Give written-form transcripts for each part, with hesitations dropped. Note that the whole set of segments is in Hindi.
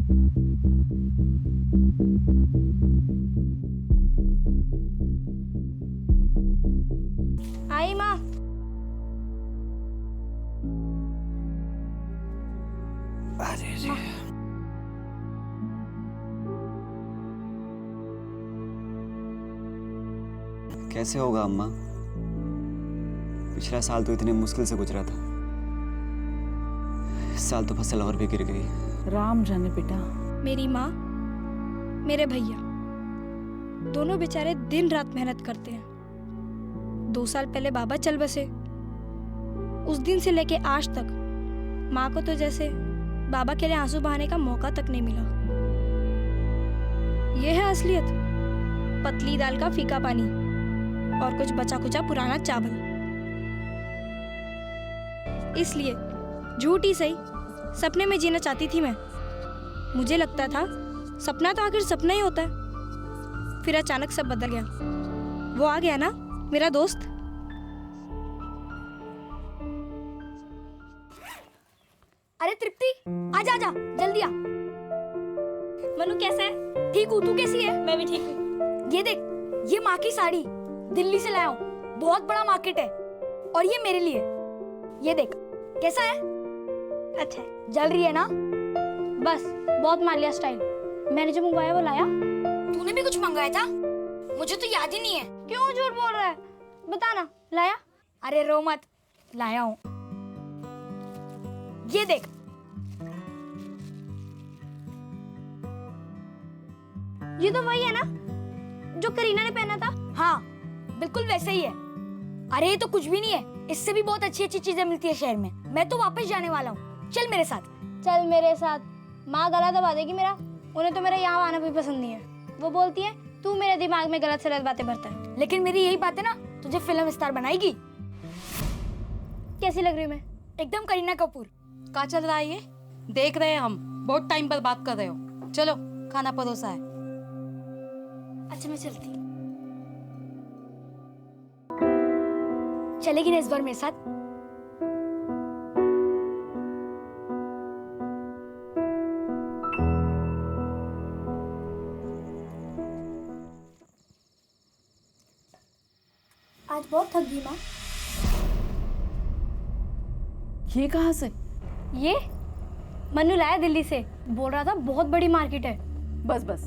आई माँ। अरे रे। कैसे होगा अम्मा? पिछला साल तो इतने मुश्किल से गुजरा था, इस साल तो फसल और भी गिर गई। राम जाने बेटा। मेरी माँ, मेरे भैया दोनों बेचारे दिन रात मेहनत करते हैं। 2 साल पहले बाबा चल बसे। उस दिन से लेके आज तक माँ को तो जैसे बाबा के लिए आंसू बहाने का मौका तक नहीं मिला। यह है असलियत। पतली दाल का फीका पानी और कुछ बचा कुचा पुराना चावल। इसलिए झूठी सही सपने में जीना चाहती थी मैं। मुझे लगता था सपना तो आखिर सपना ही होता है। फिर अचानक सब बदल गया। वो आ गया ना, मेरा दोस्त। अरे तृप्ति, आजा आजा, जल्दी आ। मनु कैसा है? ठीक हूँ, तू कैसी है? मैं भी ठीक हूँ। ये देख, ये माँ की साड़ी दिल्ली से लाया हूँ। बहुत बड़ा मार्केट है। और ये मेरे लिए। ये देख, कैसा है? अच्छा है। जल रही है ना? बस बहुत मालिया स्टाइल। मैंने जो मंगवाया वो लाया। तूने भी कुछ मंगाया था? मुझे तो याद ही नहीं है। क्यों झूठ बोल रहा है? बता ना, लाया? अरे रो मत, लाया हूँ। ये देख। ये तो वही है ना जो करीना ने पहना था? हाँ, बिल्कुल वैसे ही है। अरे ये तो कुछ भी नहीं है। इससे भी बहुत अच्छी अच्छी चीजें मिलती है शहर में। मैं तो वापस जाने वाला हूँ। चल मेरे साथ। चल मेरे साथ। माँ गला दबा देगी मेरा। उन्हें तो मेरा यहाँ आना भी पसंद नहीं है। वो बोलती है तू मेरे दिमाग में गलत सलत बातें भरता है। लेकिन मेरी यही बात है ना तुझे फिल्म स्टार बनाएगी। कैसी लग रही मैं? एकदम करीना कपूर। कहाँ चल रहा है ये? देख रहे हैं हम। बहुत टाइम पर बात कर रहे हो। चलो, खाना परोसा है। अच्छा मैं चलती। चलेगी ना इस बार मेरे साथ? आज बहुत थक गई माँ। ये कहाँ से? ये मन्नू लाया दिल्ली से। बोल रहा था बहुत बड़ी मार्केट है। बस बस,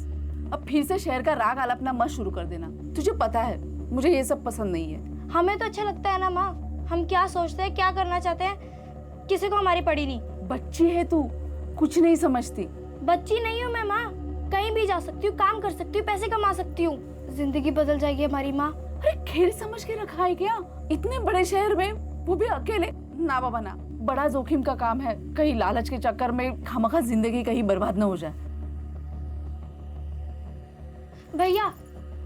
अब फिर से शहर का राग आलापना मत शुरू कर देना। तुझे पता है मुझे ये सब पसंद नहीं है। हमें तो अच्छा लगता है ना माँ। हम क्या सोचते हैं, क्या करना चाहते हैं, किसी को हमारी पड़ी नहीं। बच्ची है तू, कुछ नहीं समझती। बच्ची नहीं हूँ मैं माँ। कहीं भी जा सकती हूँ, काम कर सकती हूँ, पैसे कमा सकती हूँ। जिंदगी बदल जाएगी हमारी माँ। अरे खेल समझ के रखा है क्या? इतने बड़े शहर में, वो भी अकेले? ना बाबा ना, बड़ा जोखिम का काम है। कहीं लालच के चक्कर में खामखा जिंदगी कहीं बर्बाद न हो जाए। भैया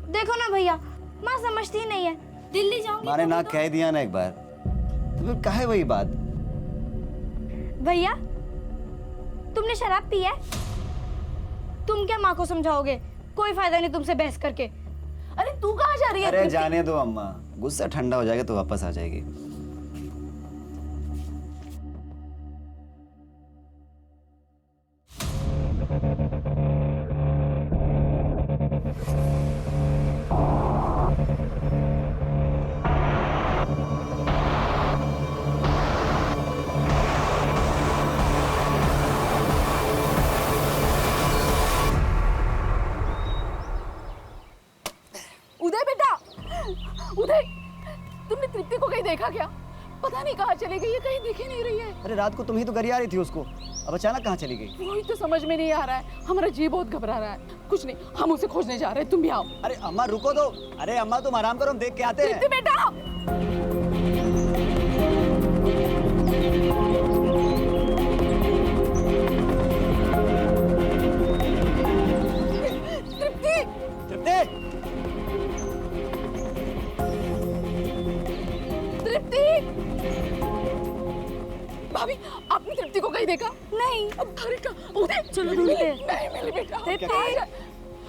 देखो ना भैया, माँ समझती ही नहीं है। दिल्ली जाऊंगी मारे तो ना तो... कह दिया ना एक बार, तो फिर काहे वही बात? भैया तुमने शराब पी है? तुम क्या माँ को समझाओगे? कोई फायदा नहीं तुमसे बहस करके। अरे तू कहाँ जा रही है? अरे जाने दो अम्मा, गुस्सा ठंडा हो जाएगा तो वापस आ जाएगी। उदय बेटा, उदय, तुमने तृप्ति को कहीं देखा क्या? पता नहीं कहाँ चली गई है, कहीं दिख ही नहीं रही है। अरे रात को तुम ही तो गरिया रही थी उसको, अब अचानक कहाँ चली गई? वही तो समझ में नहीं आ रहा है। हमारा जी बहुत घबरा रहा है। कुछ नहीं, हम उसे खोजने जा रहे हैं, तुम भी आओ। अरे अम्मा रुको दो। अरे अम्मा तुम आराम करो, हम देख के आते हैं। तृप्ति बेटा, तृप्ति, तृप्ति, तृप्ति, भाभी आपने तृप्ति को कहीं देखा? नहीं। अब अरे का उदय, चलो ढूंढते हैं। नहीं मिली बेटा। तृप्ति।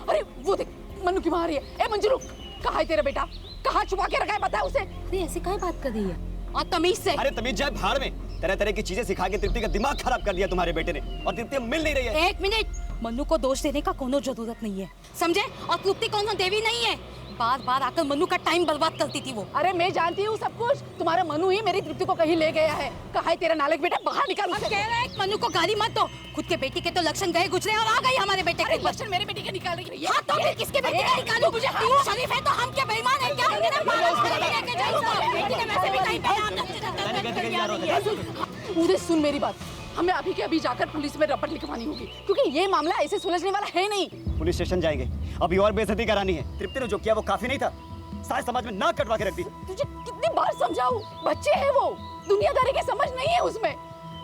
अरे वो देख, मन्नू की माँ आ रही है। ए मंजू रुक, कहाँ है तेरा बेटा? कहाँ छुपा के रखा है, बता उसे। अरे ऐसी क्या बात कर रही है? और तमीज से। अरे तमीज जाए भाड़ में। तरह तरह की चीजें सिखा के तृप्ति का दिमाग खराब कर दिया तुम्हारे बेटे ने, और तृप्ति अब मिल नहीं रही है। 1 मिनट, मनु को दोष देने का कोनो जरूरत नहीं है, समझे? और तृप्ति कोनो देवी नहीं है, बार बार आकर मनु का टाइम बर्बाद करती थी वो। अरे मैं जानती हूँ सब कुछ, तुम्हारा मनु ही मेरी तृप्ति को कहीं ले गया है। कहा है तेरा नालायक बेटा, बाहर निकाल उसे। कह रहा है मनु को गाली मत दो, खुद के बेटे के तो लक्षण गए गुजरे और आ गई हमारे बेटे के लक्षण मेरे बेटे के निकाल रही है। हाँ तो फिर किसके बेटे का निकालूं? मुझे तू शरीफ है तो हम क्या बेईमान है क्या? लेके जाओ बेटी ने वैसे भी कहीं पे मुझे सुन मेरी बात, हमें अभी के अभी जाकर पुलिस में रपट लिखवानी होगी, क्योंकि ये मामला ऐसे सुलझने वाला है नहीं। पुलिस स्टेशन जाएंगे, अभी और बेइज्जती करानी है। तृप्ति ने जो किया वो काफी नहीं था, सारे समाज में नाक कटवा के रख दी। तुझे कितनी बार समझाऊं, बच्चे हैं वो, दुनियादारी की समझ नहीं है उसमें।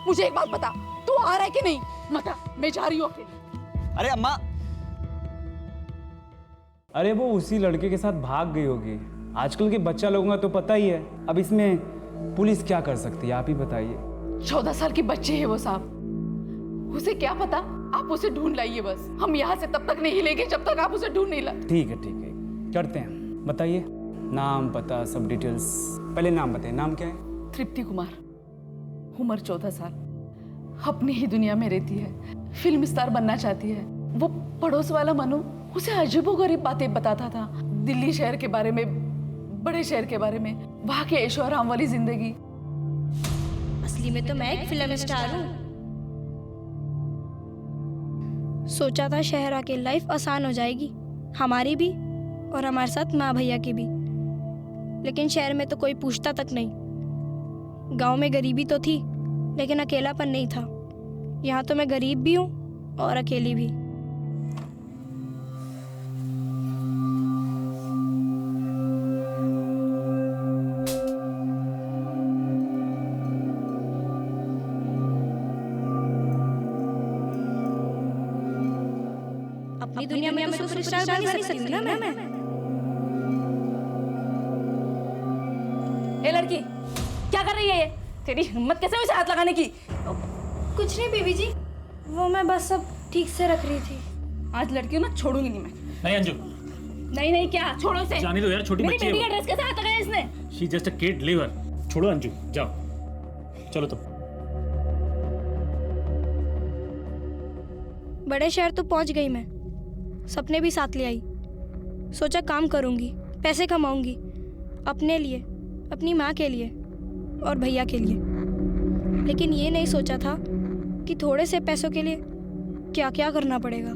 मुझे एक बात बता, तू आ रहा है कि नहीं? बता, मैं जा रही हूँ अकेले। अरे अम्मा, अरे वो उसी लड़के के साथ भाग गई होगी। आजकल के बच्चा लोगों का तो पता ही है, अब इसमें पुलिस क्या कर सकती है, आप ही बताइए। 14 साल की बच्ची है वो साहब, उसे क्या पता। आप उसे ढूंढ लाइए बस, हम यहाँ से तब तक नहीं हिलेंगे जब तक आप उसे ढूंढ नहीं लाते। ठीक है करते हैं, बताइए नाम पता सब डिटेल्स। पहले नाम बताइए, नाम क्या है? तृप्ति कुमार, उम्र 14 साल, अपनी ही दुनिया में रहती है, फिल्म स्टार बनना चाहती है। वो पड़ोस वाला मनु उसे अजीबोगरीब बातें बताता था, दिल्ली शहर के बारे में, बड़े शहर के बारे में, वहाँ के ऐशो आराम वाली जिंदगी। असली में तो मैं एक फिल्म स्टार हूँ। सोचा था शहर आके लाइफ आसान हो जाएगी, हमारी भी और हमारे साथ माँ भैया की भी, लेकिन शहर में तो कोई पूछता तक नहीं। गांव में गरीबी तो थी लेकिन अकेलापन नहीं था। यहाँ तो मैं गरीब भी हूँ और अकेली भी। अपनी दुनिया में तो सुपरस्टार बन ही सकती हूँ ना मैं। ए लड़की, क्या कर रही है ये? तेरी हिम्मत कैसे हुई उसे हाथ लगाने की? कुछ नहीं बीबी जी, वो मैं बस सब ठीक से रख रही थी। आज लड़कियों ना छोड़ूंगी नहीं मैं। नहीं अंजू, नहीं क्या, छोड़ो इसे। जाने दो यार, छोटी मेरी बच्ची है बेटी वो। का ड्रेस कैसे हाथ लगाया इसने? She just a kid, leave her. छोड़ो अंजू, जाओ चलो तुम। बड़े शहर तो पहुंच गई मैं, सपने भी साथ ले आई। सोचा काम करूंगी, पैसे कमाऊंगी, अपने लिए, अपनी माँ के लिए और भैया के लिए। लेकिन ये नहीं सोचा था कि थोड़े से पैसों के लिए क्या क्या करना पड़ेगा।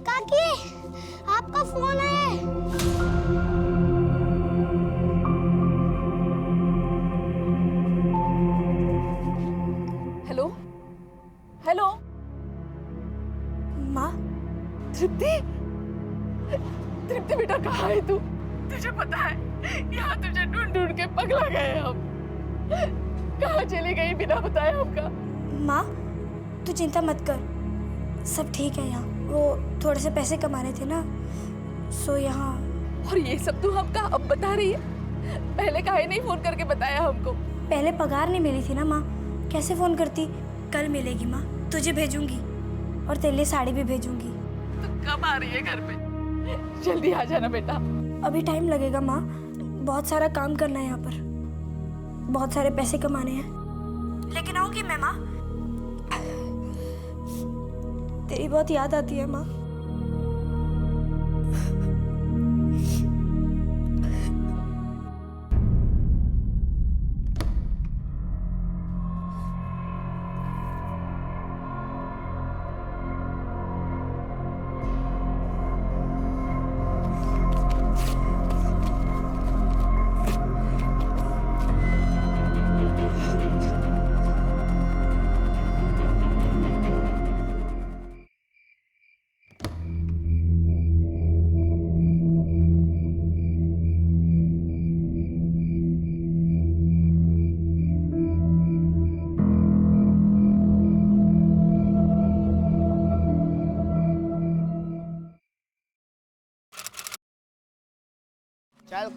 काकी, आपका फोन है। हेलो हेलो, माँ, तृप्ति, तृप्ति बेटा कहाँ है तू? तुझे पता है यहाँ तुझे ढूंढ ढूंढ के पगला गए हम। कहाँ चली गई बिना बताए हमका? माँ तू चिंता मत कर, सब ठीक है यहाँ। वो थोड़े से पैसे कमाने थे ना, सो यहाँ। और ये सब तू हमका अब बता रही है? पहले काहे नहीं फोन करके बताया हमको? पहले पगार नहीं मिली थी ना माँ, कैसे फोन करती। कल मिलेगी माँ, तुझे भेजूंगी और तेरे लिए साड़ी भी भेजूंगी। तू कब आ रही है घर पे? जल्दी आ जाना बेटा। अभी टाइम लगेगा माँ, बहुत सारा काम करना है यहाँ पर, बहुत सारे पैसे कमाने हैं, लेकिन आऊंगी मैं माँ। तेरी बहुत याद आती है माँ। चल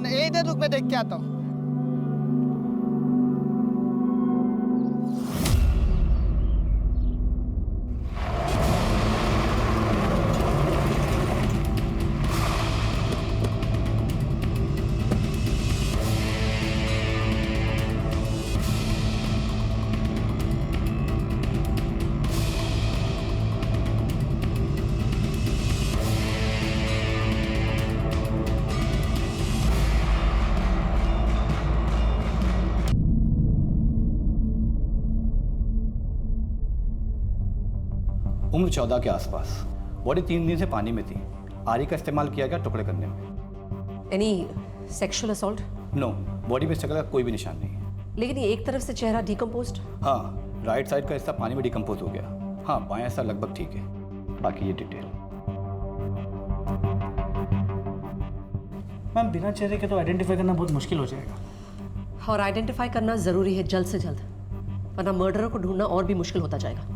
इधर रुक, मैं देख के आता हूँ। उम्र 14 के आसपास, बॉडी 3 दिन से पानी में थी। आरी का इस्तेमाल किया गया टुकड़े करने में। Any sexual assault? No, body पे शक्ल का कोई भी निशान नहीं है। लेकिन ये एक तरफ से चेहरा डिकम्पोज्ड? हाँ, राइट साइड का हिस्सा पानी में डिकम्पोज हो गया। हाँ, बायां हिस्सा लगभग ठीक है। बाकी ये डिटेल। मैम बिना चेहरे के तो आइडेंटिफाई करना बहुत मुश्किल हो जाएगा। और आइडेंटिफाई करना जरूरी है जल्द से जल्द, वरना मर्डरर को ढूंढना और भी मुश्किल होता जाएगा।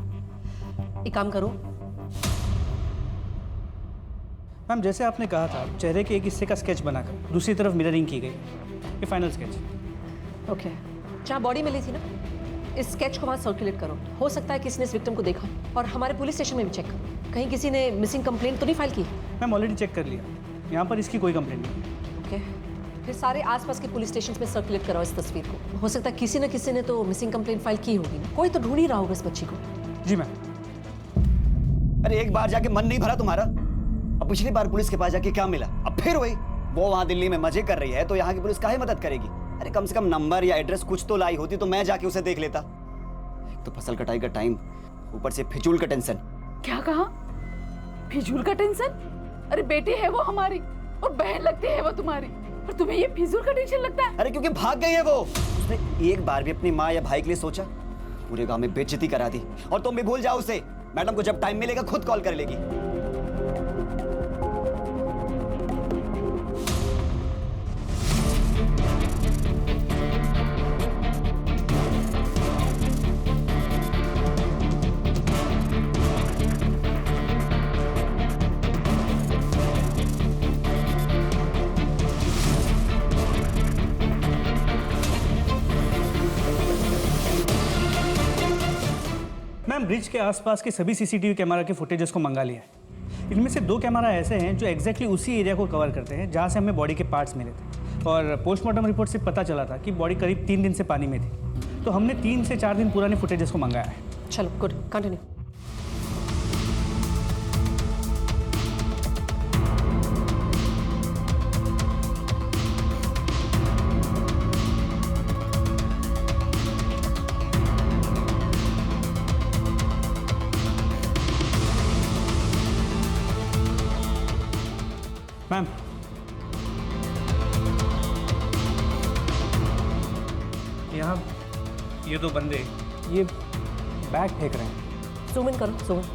एक काम करो। मैम जैसे आपने कहा था, चेहरे के एक हिस्से का स्केच बनाकर दूसरी तरफ मिररिंग की गई। ये फाइनल स्केच। ओके, जहाँ बॉडी मिली थी ना, इस स्केच को वहाँ सर्कुलेट करो। हो सकता है किसी ने इस विक्टिम को देखा, और हमारे पुलिस स्टेशन में भी चेक करो। कहीं किसी ने मिसिंग कंप्लेंट तो नहीं फाइल की? मैम ऑलरेडी चेक कर लिया, यहाँ पर इसकी कोई कंप्लेंट नहीं है। ओके, फिर सारे आसपास के पुलिस स्टेशन में सर्कुलेट कराओ इस तस्वीर को। हो सकता है किसी न किसी ने तो मिसिंग कंप्लेंट फाइल की होगी ना, कोई तो ढूंढ ही रहा होगा इस बच्ची को। जी मैम। अरे एक बार जाके मन नहीं भरा तुम्हारा? अब पिछली बार पुलिस के पास जाके क्या मिला? अब फिर वही। वो वहां दिल्ली में मजे कर रही है तो यहाँ की पुलिस काहे मदद करेगी? अरे कम से कम नंबर या एड्रेस कुछ तो लाई होती तो मैं जाके उसे देख लेता। तो फसल कटाई का टाइम, ऊपर से फिजूल का टेंशन। क्या कहा? फिजूल का टेंशन? अरे बेटी है वो हमारी, और बहन लगती है वो तुम्हारी, और तुम्हें ये फिजूल का टेंशन लगता है? अरे क्योंकि भाग गई है वो। उसने एक बार भी अपनी माँ या भाई के लिए सोचा? पूरे गांव में बेइज्जती करा दी। और तुम भी भूल जाओ उसे। मैडम को जब टाइम मिलेगा खुद कॉल कर लेगी। मैम ब्रिज के आसपास के सभी सीसीटीवी कैमरा के फुटेजेस को मंगा लिया है। इनमें से 2 कैमरा ऐसे हैं जो एग्जैक्टली उसी एरिया को कवर करते हैं जहां से हमें बॉडी के पार्ट्स मिले थे, और पोस्टमार्टम रिपोर्ट से पता चला था कि बॉडी करीब 3 दिन से पानी में थी। तो हमने 3 से 4 दिन पुराने फुटेजेस को मंगाया है। चलो गुड, कंटिन्यू। मैम यहाँ ये 2 बंदे ये बैग फेंक रहे हैं। जूम इन करो, जूम इन।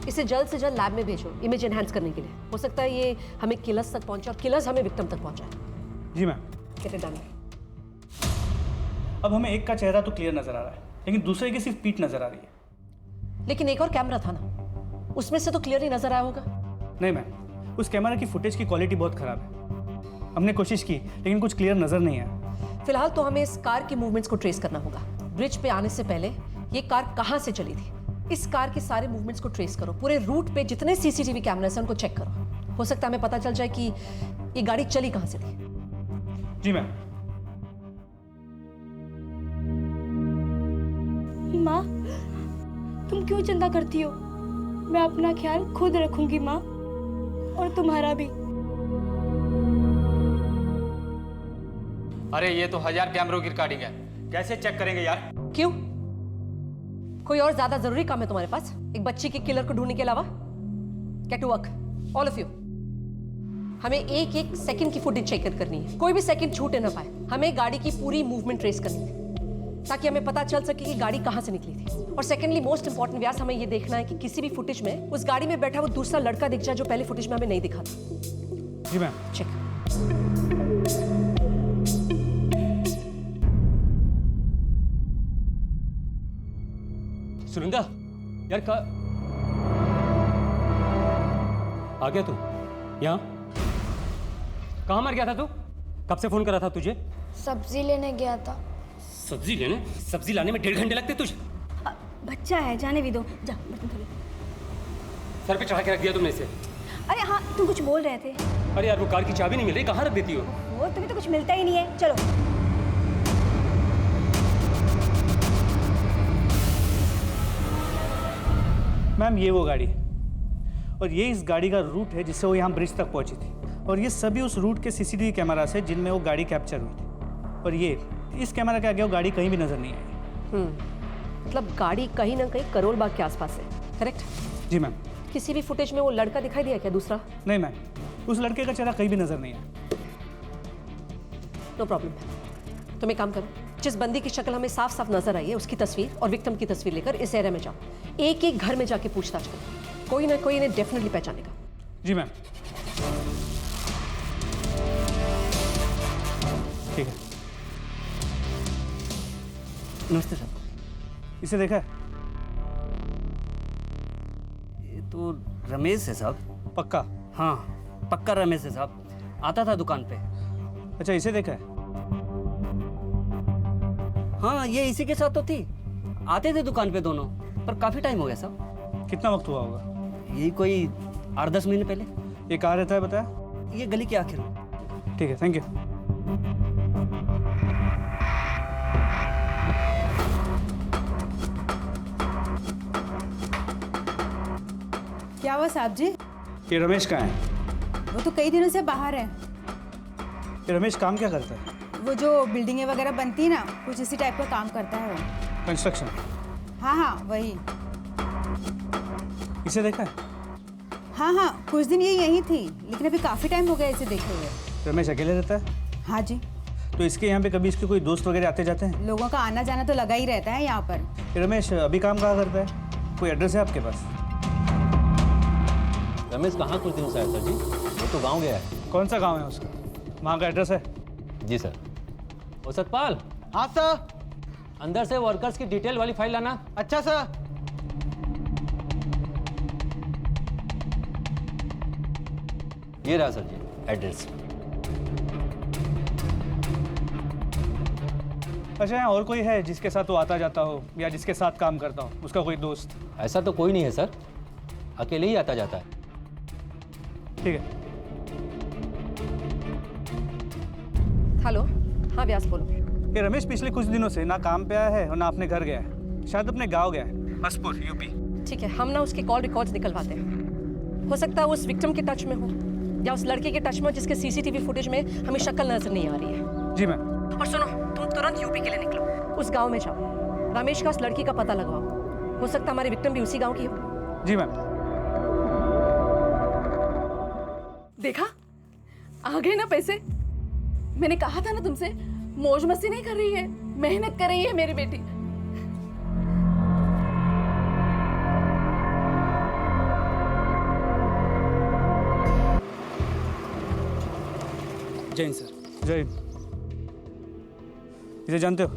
इसे जल्द से जल्द लैब में भेजो इमेज एनहांस करने के लिए। हो सकता है ये हमें किलर्स तक पहुंचे और किलर्स हमें विक्टिम तक पहुंचाए। जी मैम। Get it done. अब हमें एक का चेहरा तो क्लियर नजर आ रहा है, लेकिन दूसरे की सिर्फ पीठ नजर आ रही है। लेकिन एक और कैमरा था ना, उसमें से तो क्लियर ही नजर आया होगा। नहीं मैम, उस कैमरा की फुटेज की क्वालिटी बहुत खराब है। हमने कोशिश की लेकिन कुछ क्लियर नजर नहीं आया। फिलहाल तो हमें इस कार के मूवमेंट्स को ट्रेस करना होगा। ब्रिज पे आने से पहले ये कार कहाँ से चली थी, इस कार के सारे मूवमेंट्स को ट्रेस करो। पूरे रूट पे जितने सीसीटीवी कैमरास हैं उनको चेक करो। हो सकता है हमें पता चल जाए कि ये गाड़ी चली कहाँ से थी। जी मैम। माँ, तुम क्यों चिंता करती हो? मैं अपना ख्याल खुद रखूंगी माँ, और तुम्हारा भी। अरे ये तो 1000 कैमरों की रिकॉर्डिंग है, कैसे चेक करेंगे यार? क्यों? कोई और ज्यादा जरूरी काम है तुम्हारे पास एक बच्ची के किलर को ढूंढने के अलावा? Get to work all of you. हमें एक एक सेकंड की फुटेज चेक करनी है, कोई भी सेकंड छूटे ना पाए। हमें गाड़ी की पूरी मूवमेंट ट्रेस करनी है ताकि हमें पता चल सके कि गाड़ी कहां से निकली थी। और सेकेंडली मोस्ट इंपॉर्टेंट व्यास, हमें ये देखना है कि किसी भी फुटेज में उस गाड़ी में बैठा वो दूसरा लड़का दिख जाए जो पहले फुटेज में हमें नहीं दिखा था। जी मैम। चेक। सुनंदा यार आ गया तू यहाँ? कहाँ मर गया था तू? कब से फोन करा था तुझे? सब्जी लेने गया था। सब्जी लेने? सब्जी लाने में 1.5 घंटे लगते तुझे? बच्चा है, जाने भी दो। जा बर्तन धो ले। सर पे चढ़ा के रख दिया तुमने इसे। अरे हाँ, तुम कुछ बोल रहे थे। अरे यार वो कार की चाबी नहीं मिल रही, कहाँ रख देती हो? वो तुम्हें तो कुछ मिलता ही नहीं है। चलो। मैम ये वो गाड़ी है और ये इस गाड़ी का रूट है जिससे वो यहाँ ब्रिज तक पहुँची थी, और ये सभी उस रूट के सीसीटीवी कैमरा से जिनमें वो गाड़ी कैप्चर हुई थी, और ये इस कैमरा के आगे वो गाड़ी कहीं भी नजर नहीं आई। मतलब गाड़ी कहीं ना कहीं करोल बाग के आसपास है, करेक्ट? जी मैम। किसी भी फुटेज में वो लड़का दिखाई दिया क्या दूसरा? नहीं मैम, उस लड़के का चेहरा कहीं भी नजर नहीं आया। No problem. तुम एक काम करो, जिस बंदी की शक्ल हमें साफ साफ नजर आई है उसकी तस्वीर और विक्टिम की तस्वीर लेकर इस एरिया में जाओ। एक एक घर में जाके पूछताछ करो, कोई ना कोई इन्हें डेफिनेटली पहचानेगा। जी मैम। ठीक है। नमस्ते सर। इसे देखा है? ये तो रमेश है साहब। पक्का? हाँ पक्का रमेश है साहब, आता था दुकान पे। अच्छा, इसे देखा है? हाँ ये इसी के साथ तो थी, आते थे दुकान पे दोनों, पर काफी टाइम हो गया साहब। कितना वक्त हुआ होगा? यही कोई 8-10 महीने पहले। ये कहाँ रहता है बताया? ये गली के आखिर में। ठीक है, थैंक यू। क्या हुआ साहब जी? ये रमेश कहाँ है? वो तो कई दिनों से बाहर है। ये रमेश काम क्या करता है? वो जो बिल्डिंगें वगैरह बनती है ना, कुछ इसी टाइप का काम करता है वो। कंस्ट्रक्शन? हाँ वही। इसे देखा है? हाँ कुछ दिन ये यही थी, लेकिन अभी काफ़ी टाइम हो गया इसे देखे हुए। रमेश अकेले रहता है? हाँ जी। तो इसके यहाँ पे कभी इसके कोई दोस्त वगैरह आते जाते हैं? लोगों का आना जाना तो लगा ही रहता है यहाँ पर। ये रमेश अभी काम कहाँ करता है? कोई एड्रेस है आपके पास? रमेश कहाँ कुछ दिनों से आया सर जी, वो तो गाँव गया है। कौन सा गाँव है उसका? वहाँ का एड्रेस है? जी सर। ओ सतपाल, हाँ सर। अंदर से वर्कर्स की डिटेल वाली फाइल लाना। अच्छा सर। ये रहा सर जी एड्रेस। अच्छा, यहाँ और कोई है जिसके साथ वो आता जाता हो या जिसके साथ काम करता हो, उसका कोई दोस्त? ऐसा तो कोई नहीं है सर, अकेले ही आता जाता है। ठीक है। हेलो, हाँ व्यास बोलो। ये रमेश पिछले कुछ दिनों से ना काम पे आया है और ना अपने घर गया है, शायद अपने गांव गया है, हसपुर यूपी। ठीक है, हम ना उसके कॉल रिकॉर्ड्स निकलवाते हैं। हो सकता है उस विक्टिम के टच में हो या उस लड़के के टच में जिसके सीसीटीवी फुटेज में हमें शक्ल नजर नहीं आ रही है। जी मैम। और सुनो, तुम तुरंत यूपी के लिए निकलो, उस गांव में जाओ, रमेश का उस लड़की का पता लगवाओ। हो सकता है हमारी विक्टिम भी उसी गांव की हो। जी मैम। देखा, आ गए ना पैसे। मैंने कहा था ना तुमसे, मौज मस्ती नहीं कर रही है, मेहनत कर रही है मेरी बेटी। जय हिंद सर। जय। इसे जानते हो?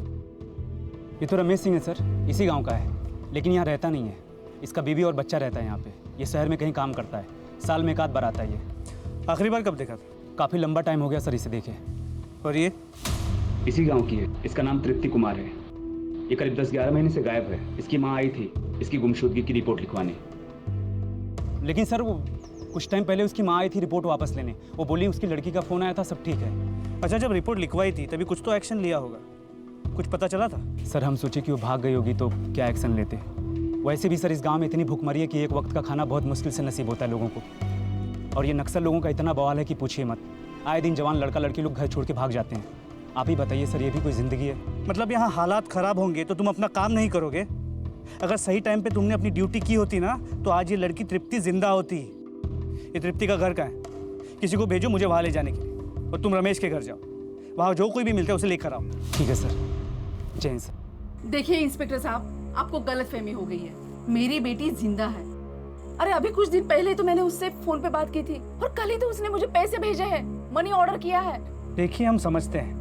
ये तो रमेश सिंह है सर, इसी गांव का है, लेकिन यहाँ रहता नहीं है। इसका बीवी और बच्चा रहता है यहाँ पे। ये शहर में कहीं काम करता है, साल में एक आध बार आता है ये। आखिरी बार कब देखा था? काफ़ी लंबा टाइम हो गया सर इसे देखे। और ये? इसी गांव की है, इसका नाम तृप्ति कुमार है। ये करीब 10-11 महीने से गायब है। इसकी माँ आई थी इसकी गुमशुदगी की रिपोर्ट लिखवाने, लेकिन सर वो कुछ टाइम पहले उसकी माँ आई थी रिपोर्ट वापस लेने। वो बोली उसकी लड़की का फ़ोन आया था, सब ठीक है। अच्छा, जब रिपोर्ट लिखवाई थी तभी कुछ तो एक्शन लिया होगा, कुछ पता चला था? सर हम सोचे कि वो भाग गई होगी तो क्या एक्शन लेते। वैसे भी सर इस गांव में इतनी भूखमरी है कि एक वक्त का खाना बहुत मुश्किल से नसीब होता है लोगों को। और ये नक्सल लोगों का इतना बवाल है कि पूछिए मत। आए दिन जवान लड़का लड़की लोग घर छोड़ के भाग जाते हैं। आप ही बताइए सर, ये भी कोई ज़िंदगी है? मतलब यहाँ हालात ख़राब होंगे तो तुम अपना काम नहीं करोगे? अगर सही टाइम पे तुमने अपनी ड्यूटी की होती ना तो आज ये लड़की तृप्ति जिंदा होती। ये तृप्ति का घर कहाँ है? किसी को भेजो मुझे वहाँ ले जाने के लिए, और तुम रमेश के घर जाओ, वहाँ जो कोई भी मिलता है उसे लेकर आओ। ठीक है सर। जय हिंद सर। देखिए इंस्पेक्टर साहब, आपको गलतफहमी हो गई है। मेरी बेटी जिंदा है। अरे अभी कुछ दिन पहले तो मैंने उससे फोन पे बात की थी, और कल ही तो उसने मुझे पैसे भेजे हैं, मनी ऑर्डर किया है। देखिए, हम समझते हैं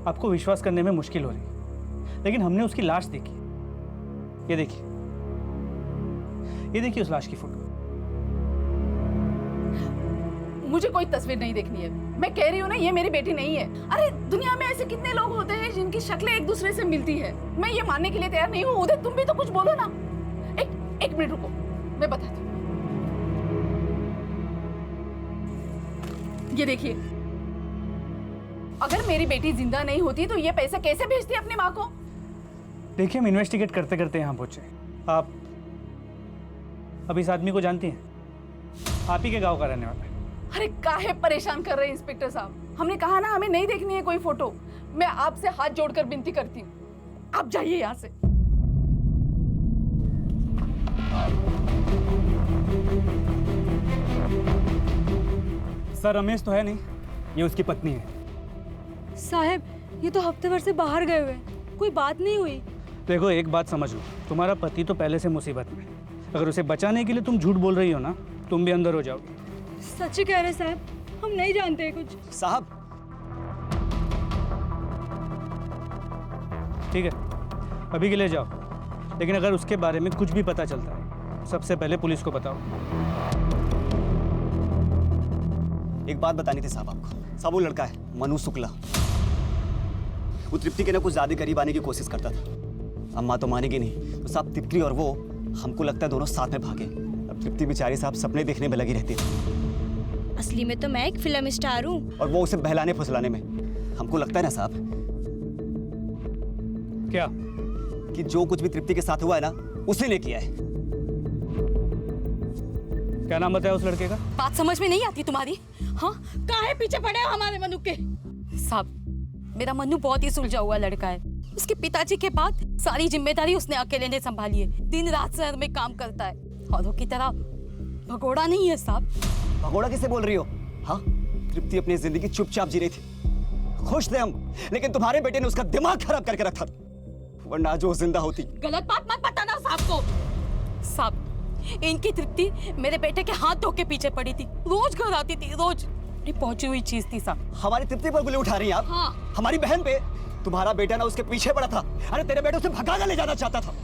आपको विश्वास करने में मुश्किल हो रही, लेकिन हमने उसकी लाश देखी। ये देखिए, ये देखिए उस लाश की फोटो। मुझे कोई तस्वीर नहीं देखनी है। मैं कह रही हूँ ना, ये मेरी बेटी नहीं है। अरे दुनिया में ऐसे कितने लोग होते हैं जिनकी शक्लें एक दूसरे से मिलती है। मैं ये मानने के लिए तैयार नहीं हूँ। उदय तुम भी तो कुछ बोलो ना। एक मिनट रुको, मैं बताती हूँ। ये देखिए, अगर मेरी बेटी जिंदा नहीं होती तो ये पैसे कैसे भेजती अपनी माँ को? देखिए, हम इन्वेस्टिगेट करते करते यहाँ पहुंचे। आप अब इस आदमी को जानती हैं? आप ही के गांव का रहने वाला है। अरे काहे परेशान कर रहे हैं इंस्पेक्टर साहब? हमने कहा ना, हमें नहीं देखनी है कोई फोटो। मैं आपसे हाथ जोड़कर विनती करती हूँ, आप जाइए यहाँ से। सर, रमेश तो है नहीं, ये उसकी पत्नी है। साहब, ये तो हफ्ते भर से बाहर गए हुए हैं, कोई बात नहीं हुई। देखो, एक बात समझ लो, तुम्हारा पति तो पहले से मुसीबत में। अगर उसे बचाने के लिए तुम झूठ बोल रही हो ना, तुम भी अंदर हो जाओगे। सच ही कह रहे साहब, हम नहीं जानते कुछ। साहब, ठीक है, अभी के लिए जाओ, लेकिन अगर उसके बारे में कुछ भी पता चलता है, सबसे पहले पुलिस को बताओ। एक बात बतानी थी साहब आपको। साहब, वो लड़का है मनु शुक्ला, वो तृप्ति के ना कुछ ज्यादा करीब आने की कोशिश करता था। अम्मा तो मानेगी नहीं, तो साहब तृप्ति और वो, हमको लगता है दोनों साथ में भागे। अब तृप्ति बेचारी साहब सपने देखने में लगी रहती है। असली में तो मैं एक फिल्म स्टार हूँ। और वो उसे बहलाने फुसलाने में। हमको लगता है ना साहब, क्या कि जो कुछ भी तृप्ति के साथ हुआ है ना, उसी ने किया है। क्या नाम बताया उस लड़के का? बात समझ में नहीं आती तुम्हारी? हाँ, काहे पीछे पड़े हो हमारे मनु के? साहब, मेरा मनु बहुत ही सुलझा हुआ लड़का है। उसके पिताजी के बाद सारी जिम्मेदारी उसने अकेले ने संभाली है। दिन रात शहर में काम करता है, औरों की तरह भगोड़ा नहीं है साहब। भगोड़ा किसे बोल रही हो? हाँ, तृप्ति अपनी जिंदगी चुपचाप जी रही थी, खुश थे हम, लेकिन तुम्हारे बेटे ने उसका दिमाग खराब करके रखा था, वरना आज वो जिंदा होती। गलत बात मत बताना साहब को। साहब, इनकी तृप्ति मेरे बेटे के हाथ धो के पीछे पड़ी थी, रोज घर आती थी, रोज। ये पहुंची हुई चीज थी साहब। हमारी तृप्ति पर गोली उठा रही हैं आप? हाँ। हमारी बहन पे? तुम्हारा बेटा ना उसके पीछे पड़ा था। अरे तेरे बेटे उसे भगा कर ले जाना चाहता था,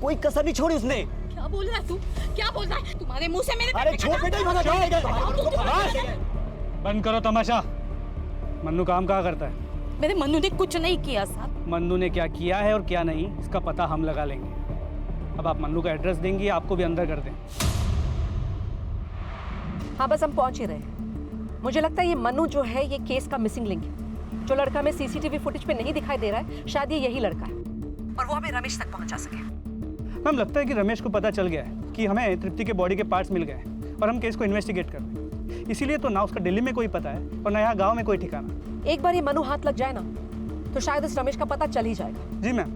कोई कसर नहीं छोड़ी उसने। क्या बोल रहा है तू? क्या बोल रहा है? तुम्हारे मुंह से मेरे अरे छोड़ बेटा ही भगा के ले गए। बंद करो तमाशा। मन्नू काम कहाँ करता है? मेरे मन्नू ने कुछ नहीं किया साहब। मन्नू ने क्या किया है और क्या नहीं, इसका पता हम लगा लेंगे। अब आप मन्नू का एड्रेस देंगी, आपको भी अंदर कर दें। हाँ, बस हम पहुंच ही रहे हैं। मुझे लगता है ये मनु जो है, ये केस का मिसिंग लिंक है। जो लड़का में सीसीटीवी फुटेज पे नहीं दिखाई दे रहा है, शायद ये यही लड़का है, और वो हमें रमेश तक पहुंचा सके। मैम, लगता है कि रमेश को पता चल गया है कि हमें तृप्ति के बॉडी के पार्ट्स मिल गए और हम केस को इन्वेस्टिगेट कर रहे हैं। इसीलिए तो ना उसका दिल्ली में कोई पता है और ना यहाँ गाँव में कोई ठिकाना। एक बार ये मनु हाथ लग जाए ना, तो शायद उस रमेश का पता चल ही जाएगा। जी मैम,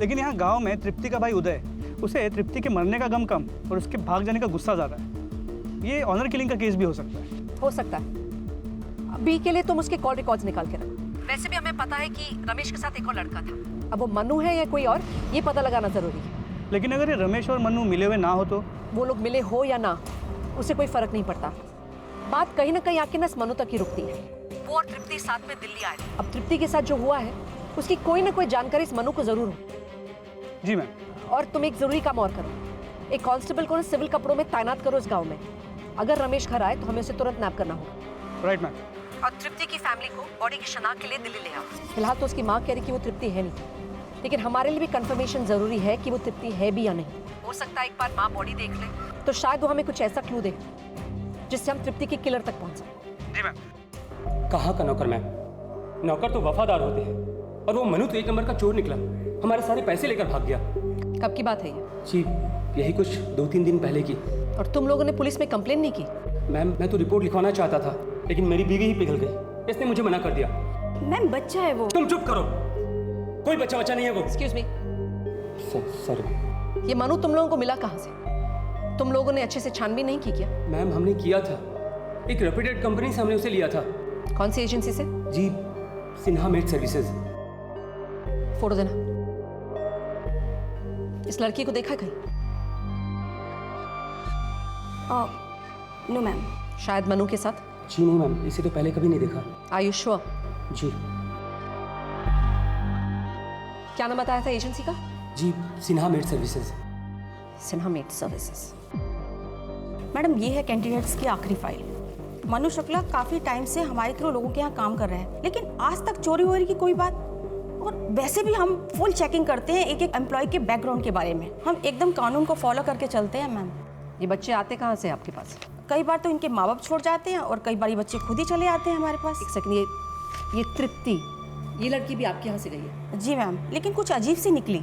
लेकिन यहाँ गाँव में तृप्ति का भाई उदय, उसे तृप्ति के मरने का गम कम और उसके भाग जाने का गुस्सा ज़्यादा है। ये ऑनर किलिंग का केस भी हो सकता है। हो सकता है। अभी के लिए तुम उसके कॉल रिकॉर्ड्स निकाल के रखो। वैसे भी हमें पता है कि रमेश के साथ एक और लड़का था। अब वो मनु है या कोई और, ये पता लगाना जरूरी है। लेकिन अगर ये रमेश और मन्नू मिले हुए ना हो तो? वो लोग मिले हो या ना, उससे कोई फर्क नहीं पड़ता। बात कहीं ना कहीं आके ना मनु तक ही रुकती है। वो और तृप्ति साथ में दिल्ली आए। अब तृप्ति के साथ जो हुआ है, उसकी कोई ना कोई जानकारी इस मनु को जरूर हो। जी मैम। और तुम एक जरूरी काम और करो, एक कांस्टेबल को सिविल कपड़ों में तैनात करो इस गांव में। अगर रमेश घर आए तो हमें उसे तुरंत नैप करना होगा। Right ma'am. और तृप्ति की फैमिली को बॉडी की शनाख्त के लिए दिल्ली ले आओ। फिलहाल तो उसकी माँ कह रही कि वो तृप्ति है नहीं, लेकिन हमारे लिए भी कंफर्मेशन जरूरी है कि वो तृप्ति है भी या नहीं। हो सकता है एक बार माँ बॉडी देख ले तो शायद वो हमें कुछ ऐसा क्लू दे जिससे हम तृप्ति के किलर तक पहुंच जाए। जी मैम। कहाँ का नौकर मैम? नौकर तो वफादार होते हैं, और वो मनु तो एक नंबर का चोर निकला, हमारे सारे पैसे लेकर भाग गया। कब की बात है ये? जी, यही कुछ 2-3 दिन पहले की। और तुम लोगों ने पुलिस में कंप्लेन नहीं की? मैम, मैं तो रिपोर्ट लिखवाना चाहता था, लेकिन मेरी बीवी ही पिघल गई। इसने मुझे मना कर दिया। मैम, बच्चा है वो। तुम चुप करो, कोई बच्चा नहीं है वो। एक्सक्यूज मी, सर, ये मनु तुम लोगों को मिला कहाँ से? तुम लोगों ने अच्छे से छानबीन नहीं की क्या? मैम, हमने किया था, एक रेप्यूटेड कंपनी से हमने उसे लिया था। कौन सी एजेंसी से? जी, सिन्हा मेड सर्विसेज। फोटो देना। इस लड़की को देखा कहीं? No ma'am. शायद मनु के साथ? जी नहीं मैम, इसे तो पहले कभी नहीं देखा। Are you sure? जी। क्या नाम बताया था एजेंसी का? जी, Sinha maid services. Sinha maid services. Madam, ये है कैंडिडेट्स की आखिरी फाइल। मनु शुक्ला काफी टाइम से हमारे थ्रू लोगों के यहाँ काम कर रहे हैं, लेकिन आज तक चोरी वोरी की कोई बात। और वैसे भी हम फुल चेकिंग करते हैं एक एक एम्प्लॉय के बैकग्राउंड के बारे में। हम एकदम कानून को फॉलो करके चलते हैं मैम। ये बच्चे आते कहाँ से आपके पास? कई बार तो इनके माँ बाप छोड़ जाते हैं और कई बार ये बच्चे खुद ही चले आते हैं हमारे पास। एक सेकंड, ये तृप्ति, ये लड़की भी आपके यहाँ से गई है? जी मैम, लेकिन कुछ अजीब सी निकली।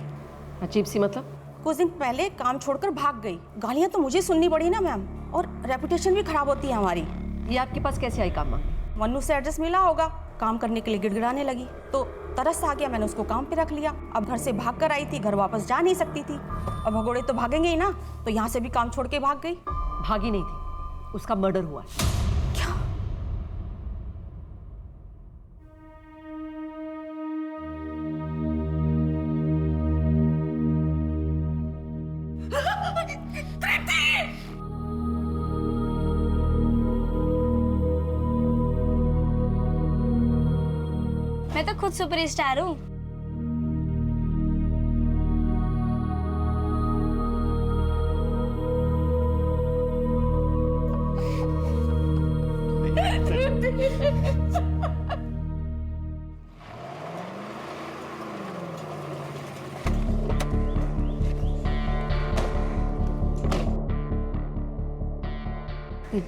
अजीब सी मतलब? कुछ दिन पहले काम छोड़कर भाग गई। गालियाँ तो मुझे सुननी पड़ी ना मैम, और रेपुटेशन भी खराब होती है हमारी। ये आपके पास कैसे आई काम मांगने? मन्नू से एड्रेस मिला होगा, काम करने के लिए गिड़गिड़ाने लगी तो तरस आ गया, मैंने उसको काम पे रख लिया। अब घर से भाग कर आई थी, घर वापस जा नहीं सकती थी। अब भगोड़े तो भागेंगे ही ना, तो यहाँ से भी काम छोड़ के भाग गई। भागी नहीं थी, उसका मर्डर हुआ है। क्या? मैं तो खुद सुपरस्टार हूँ।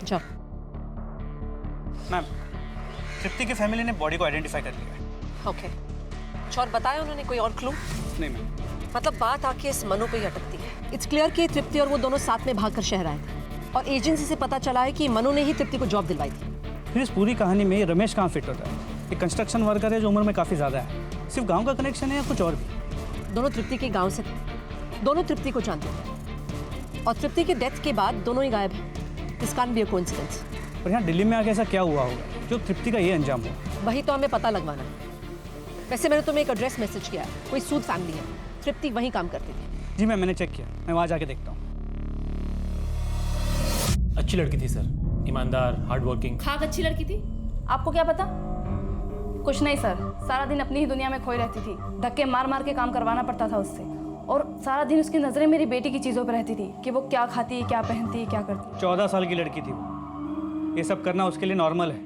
जाओ। मैम, तृप्ति की फैमिली ने बॉडी को आइडेंटिफाई कर लिया है। ओके, और बताया उन्होंने कोई और क्लू? नहीं मैम। मतलब बात आके इस मनु पे ही अटकती है। इट्स क्लियर कि तृप्ति और वो दोनों साथ में भागकर शहर आए थे और एजेंसी से पता चला है कि मनु ने ही तृप्ति को जॉब दिलवाई थी। फिर इस पूरी कहानी में रमेश कहाँ फिट होता है? एक कंस्ट्रक्शन वर्कर है जो उम्र में काफ़ी ज़्यादा है। सिर्फ गांव का कनेक्शन है या कुछ और भी? दोनों तृप्ति के गांव से थे, दोनों तृप्ति को जानते थे और तृप्ति के डेथ के बाद दोनों ही गायब हैं। This can't be a coincidence. और यहाँ दिल्ली में आके ऐसा क्या हुआ होगा जो तृप्ति का ये अंजाम हो? वही तो हमें पता लगवाना है। वैसे मैंने तुम्हें एक एड्रेस मैसेज किया है, कोई सूद फैमिली है, तृप्ति वहीं काम करती थी। जी मैम, मैंने चेक किया, मैं वहाँ जाके देखता हूँ। अच्छी लड़की थी सर, ईमानदार, हार्ड वर्किंग। खाक अच्छी लड़की थी, आपको क्या पता? कुछ नहीं सर, सारा दिन अपनी ही दुनिया में खोई रहती थी। धक्के मार मार के काम करवाना पड़ता था उससे, और सारा दिन उसकी नजरें मेरी बेटी की चीज़ों पर रहती थी कि वो क्या खाती, क्या पहनती, क्या करती। 14 साल की लड़की थी वो। ये सब करना उसके लिए नॉर्मल है।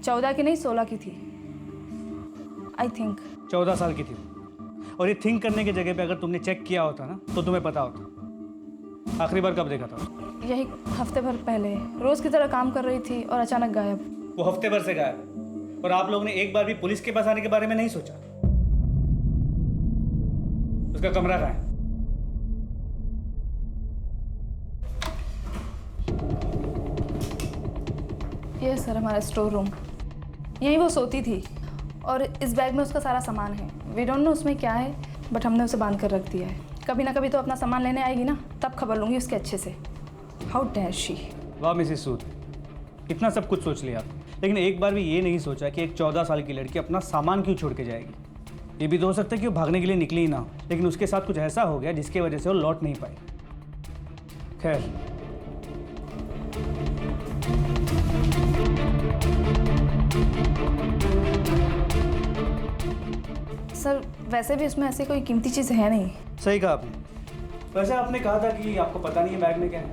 14 की नहीं, 16 की थी आई थिंक। 14 साल की थी और ये थिंक करने की जगह पे अगर तुमने चेक किया होता ना तो तुम्हें पता होता। आखिरी बार कब देखा था? यही हफ्ते भर पहले। रोज की तरह काम कर रही थी और अचानक गायब। वो हफ्ते भर से गायब है और आप लोगों ने एक बार भी पुलिस के पास आने के बारे में नहीं सोचा? उसका कमरा कहाँ है? ये सर हमारा स्टोर रूम, यहीं वो सोती थी और इस बैग में उसका सारा सामान है। वी डोंट नो उसमें क्या है, बट हमने उसे बांध कर रख दिया है। कभी ना कभी तो अपना सामान लेने आएगी ना, तब खबर लूँगी उसके अच्छे से। How dare she. वाह मिसेस सूद, इतना सब कुछ सोच लिया आप, लेकिन एक बार भी ये नहीं सोचा कि एक 14 साल की लड़की अपना सामान क्यों छोड़ के जाएगी। ये भी तो हो सकता है कि वो भागने के लिए निकली ही ना, लेकिन उसके साथ कुछ ऐसा हो गया जिसकी वजह से वो लौट नहीं पाई। खैर, सर वैसे भी उसमें ऐसी कोई कीमती चीज़ है नहीं। सही कहा आपने। वैसे आपने कहा था कि आपको पता नहीं है बैग में क्या है।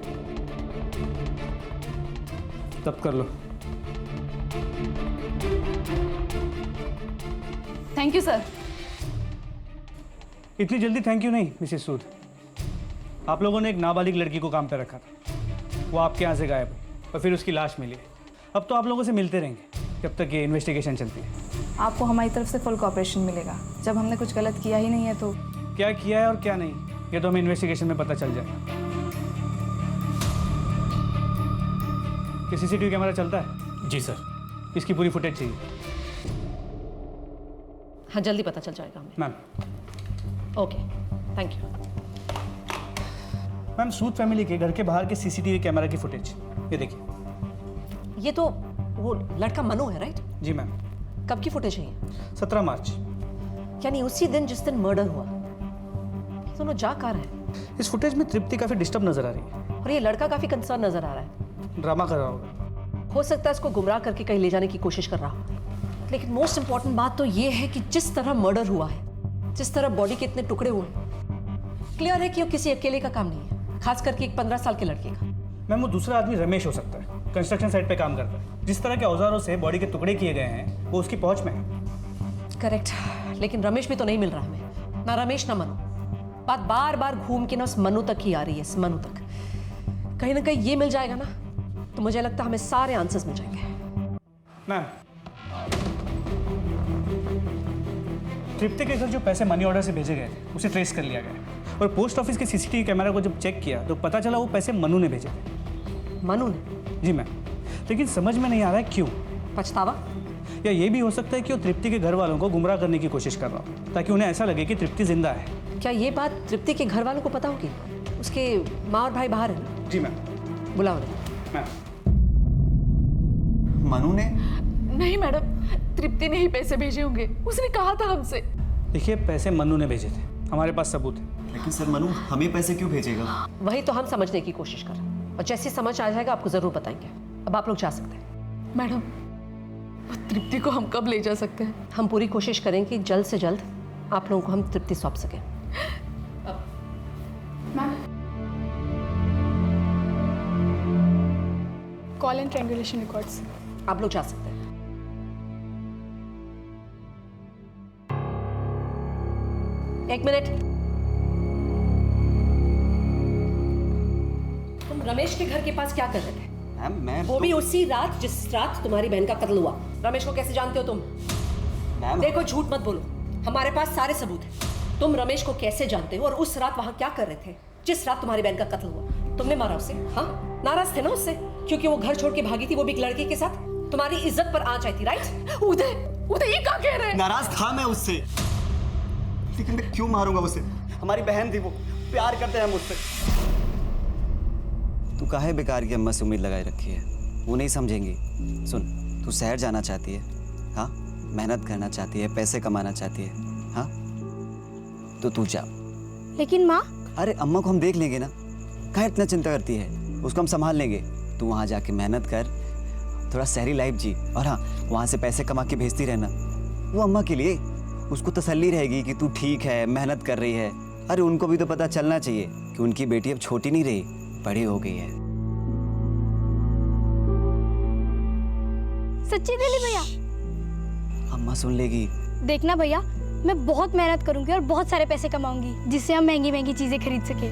तब कर लो। Thank you sir. इतनी जल्दी थैंक यू नहीं मिसेस सूद। आप लोगों ने एक नाबालिग लड़की को काम पे रखा था, वो आपके यहाँ से गायब हुई और फिर उसकी लाश मिली। अब तो आप लोगों से मिलते रहेंगे जब तक ये इन्वेस्टिगेशन चलती है। आपको हमारी तरफ से फुल कोऑपरेशन मिलेगा। जब हमने कुछ गलत किया ही नहीं है तो क्या किया है और क्या नहीं, ये तो हमें इन्वेस्टिगेशन में पता चल जाएगा। ये सीसीटीवी कैमरा चलता है? जी सर। इसकी पूरी फुटेज चाहिए। हाँ, जल्दी पता चल जाएगा हमें। Ma'am. Okay, thank you. Ma'am, Sood family के घर के बाहर के सीसीटीवी कैमरा की फुटेज ये देखिए। ये तो वो लड़का मनु है, राइट? जी मैम। कब की फुटेज है ये? 17 मार्च, यानी उसी दिन जिस दिन मर्डर हुआ। ये दोनों जा कहाँ रहे हैं? इस फुटेज में तृप्ति काफी डिस्टर्ब नजर आ रही है और ये लड़का काफी कंसर्न नजर आ रहा है। ड्रामा कर रहा होगा। हो सकता है इसको गुमराह करके कहीं ले जाने की कोशिश कर रहा हो। लेकिन मोस्ट इंपॉर्टेंट बात तो ये है कि जिस तरह मर्डर हुआ है, जिस तरह बॉडी के इतने टुकड़े हुए, क्लियर है कि वो किसी अकेले का काम नहीं है, खास करके एक 15 साल के लड़के का। मैम, वो दूसरा आदमी रमेश हो सकता है। कंस्ट्रक्शन साइट पे काम करता है। जिस तरह के औजारों से बॉडी के टुकड़े किए गए हैं वो उसकी पहुंच में है। करेक्ट, लेकिन रमेश भी तो नहीं मिल रहा हमें, ना रमेश ना मनु। बात बार बार घूम के ना उस मनु तक ही आ रही है, इस मनु तक। कहीं ना कहीं ये मिल जाएगा ना तो मुझे लगता है हमें सारे आंसर्स मिल जाएंगे। मैम, तृप्ति के घर जो पैसे मनी ऑर्डर से भेजे गए थे उसे ट्रेस कर लिया गया और पोस्ट ऑफिस के सीसीटीवी कैमरा को जब चेक किया तो पता चला वो पैसे मनु ने भेजे थे। मनु ने? जी मैम, लेकिन समझ में नहीं आ रहा है क्यों। पछतावा? या ये भी हो सकता है कि वो तृप्ति के घर वालों को गुमराह करने की कोशिश कर रहा हो ताकि उन्हें ऐसा लगे कि तृप्ति जिंदा है। क्या ये बात तृप्ति के घर वालों को पता होगी? उसके माँ और भाई बाहर है ना? जी मैम। बुलाओ उन्हें। मनु ने? नहीं मैडम, तृप्ति ने ही पैसे भेजे होंगे, उसने कहा था हमसे। देखिए, पैसे मनु ने भेजे थे, हमारे पास सबूत है। लेकिन सर मनु हमें पैसे क्यों भेजेगा? वही तो हम समझने की कोशिश कर रहे हैं और जैसे समझ आ जाएगा आपको जरूर बताएंगे। अब आप लोग जा सकते हैं। मैडम, तृप्ति को हम कब ले जा सकते हैं? हम पूरी कोशिश करेंगे कि जल्द से जल्द आप लोगों को हम तृप्ति सौंप सकें। Call and triangulation records. आप लोग जा सकते हैं। एक मिनट, तुम रमेश के घर के पास क्या कर रहे थे? मैम मैं वो भी उसी रात जिस रात तुम्हारी बहन का कत्ल हुआ। रमेश को कैसे जानते हो तुम? मैम देखो, झूठ मत बोलो, हमारे पास सारे सबूत हैं। तुम रमेश को कैसे जानते हो और उस रात वहां क्या कर रहे थे जिस रात तुम्हारी बहन का कत्ल हुआ? तुमने मारा उसे? हाँ, नाराज थे ना उससे क्योंकि वो घर छोड़ के भागी थी, वो भी एक लड़के के साथ। तुम्हारी इज्जत पर आंच आई थी, राइट? उदय ये क्या कह रहे हैं? नाराज था मैं उससे, लेकिन मैं क्यों मारूंगा उसे? हमारी बहन थी वो, प्यार करते हैं मुझसे। तू काहे बेकार की अम्मा से उम्मीद लगाए रखी है? वो नहीं समझेंगी। सुन, तू शहर जाना चाहती है, हाँ, मेहनत करना चाहती है, पैसे कमाना चाहती है, हाँ, तो तू जा। लेकिन माँ? अरे अम्मा को हम देख लेंगे ना, काहे इतना चिंता करती है? उसको हम संभाल लेंगे। तू वहाँ जाके मेहनत कर, थोड़ा शहरी लाइफ जी, और हाँ, वहाँ से पैसे कमा के भेजती रहना। वो अम्मा के लिए, उसको तसल्ली रहेगी कि तू ठीक है, मेहनत कर रही है। अरे उनको भी तो पता चलना चाहिए कि उनकी बेटी अब छोटी नहीं रही, बड़ी हो गई है। सच्ची दिली भैया? अम्मा सुन लेगी। देखना भैया, मैं बहुत मेहनत करूंगी और बहुत सारे पैसे कमाऊंगी जिससे हम महंगी महंगी चीजें खरीद सके।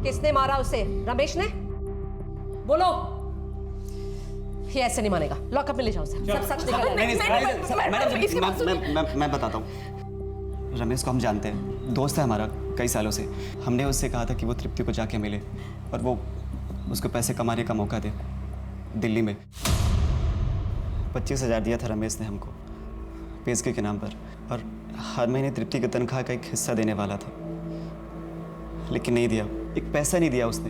किसने मारा उसे? रमेश ने? बोलो। ये ऐसे नहीं मानेगा, लॉकअप में ले जाओ उसे। सब सच निकल मैडम, मैं बताता हूँ। रमेश को हम जानते हैं, दोस्त है हमारा कई सालों से। हमने उससे कहा था कि वो तृप्ति को जाके मिले और वो उसको पैसे कमाने का मौका दे। दिल्ली में 25,000 दिया था रमेश ने हमको पेशगी के नाम पर, और हर महीने तृप्ति की तनख्वाह का एक हिस्सा देने वाला था, लेकिन नहीं दिया। एक पैसा नहीं दिया उसने।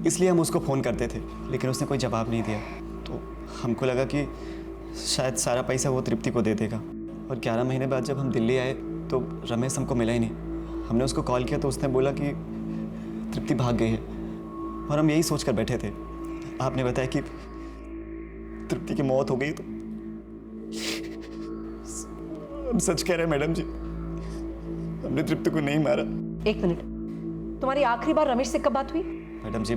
इसलिए हम उसको फ़ोन करते थे, लेकिन उसने कोई जवाब नहीं दिया। तो हमको लगा कि शायद सारा पैसा वो तृप्ति को दे देगा। और 11 महीने बाद जब हम दिल्ली आए तो रमेश हमको मिला ही नहीं। हमने उसको कॉल किया तो उसने बोला कि तृप्ति भाग गई है, और हम यही सोच कर बैठे थे। आपने बताया कि तृप्ति की मौत हो गई, तो हम सच कह रहे हैं मैडम जी, हमने तृप्ति को नहीं मारा। एक मिनट, तुम्हारी आखिरी बार रमेश से कब बात हुई? मैडम जी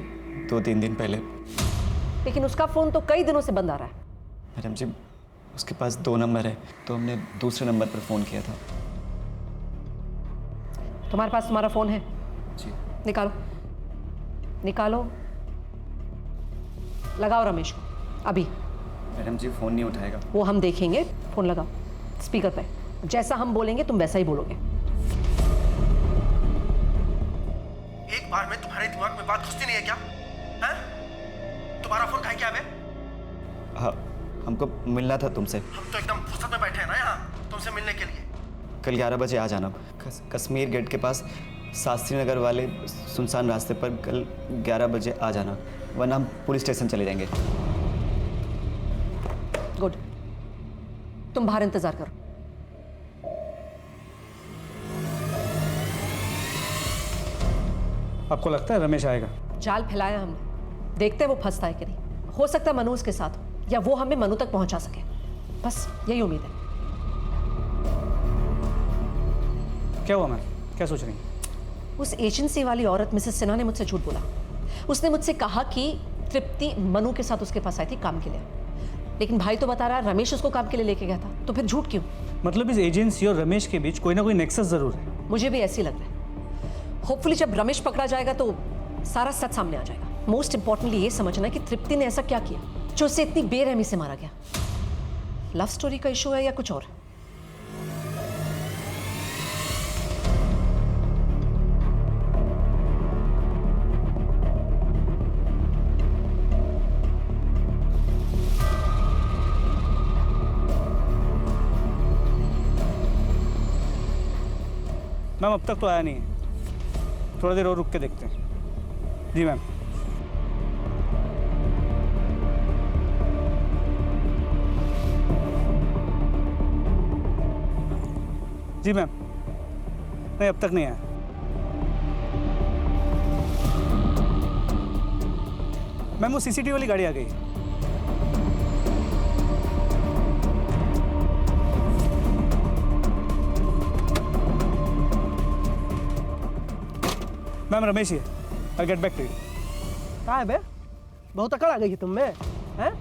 2-3 दिन पहले। लेकिन उसका फोन तो कई दिनों से बंद आ रहा है। मैडम जी उसके पास 2 नंबर है, तो हमने दूसरे नंबर पर फ़ोन किया था। तुम्हारे पास तुम्हारा फोन है? जी। निकालो, निकालो, लगाओ रमेश को अभी। मैडम जी फ़ोन नहीं उठाएगा। वो हम देखेंगे, फोन लगाओ स्पीकर पे। जैसा हम बोलेंगे तुम वैसा ही बोलोगे। एक बार में तुम्हारे दिमाग में बात घुसती नहीं है क्या? हैं? तुम्हारा फोन कहाँ क्या है? हाँ, हमको मिलना था तुमसे। हम तो एकदम फुर्सत में बैठे हैं ना यहाँ तुमसे मिलने के लिए। कल 11 बजे आ जाना। कश्मीर गेट के पास शास्त्री नगर वाले सुनसान रास्ते पर कल 11 बजे आ जाना, वरना हम पुलिस स्टेशन चले जाएंगे। गुड, तुम बाहर इंतजार करो। आपको लगता है रमेश आएगा? जाल फैलाया हमने, देखते हैं वो फंसता है कि नहीं। हो सकता है मनु उसके साथ हो, या वो हमें मनु तक पहुंचा सके। बस यही उम्मीद है। क्या हुआ मैम, क्या सोच रही हैं? उस एजेंसी वाली औरत मिसेस सिन्हा ने मुझसे झूठ बोला। उसने मुझसे कहा कि तृप्ति मनु के साथ उसके पास आई थी काम के लिए, लेकिन भाई तो बता रहा है रमेश उसको काम के लिए लेके गया था, तो फिर झूठ क्यों? मतलब इस एजेंसी और रमेश के बीच कोई ना कोई नेक्सस जरूर है। मुझे भी ऐसी लग रहा है। होपफुली जब रमेश पकड़ा जाएगा तो सारा सच सामने आ जाएगा। मोस्ट इंपॉर्टेंटली ये समझना कि तृप्ति ने ऐसा क्या किया जो उसे इतनी बेरहमी से मारा गया। लव स्टोरी का इशू है या कुछ और? मैम अब तक तो आया नहीं है, थोड़ा देर और रुक के देखते हैं। जी मैम। जी मैम, नहीं अब तक नहीं आया। मैम वो सीसीटीवी वाली गाड़ी आ गई। मैम रमेश ही है, I get back to you. कहाँ है बे? बहुत अकड़ आ गई है तुम में, हैं?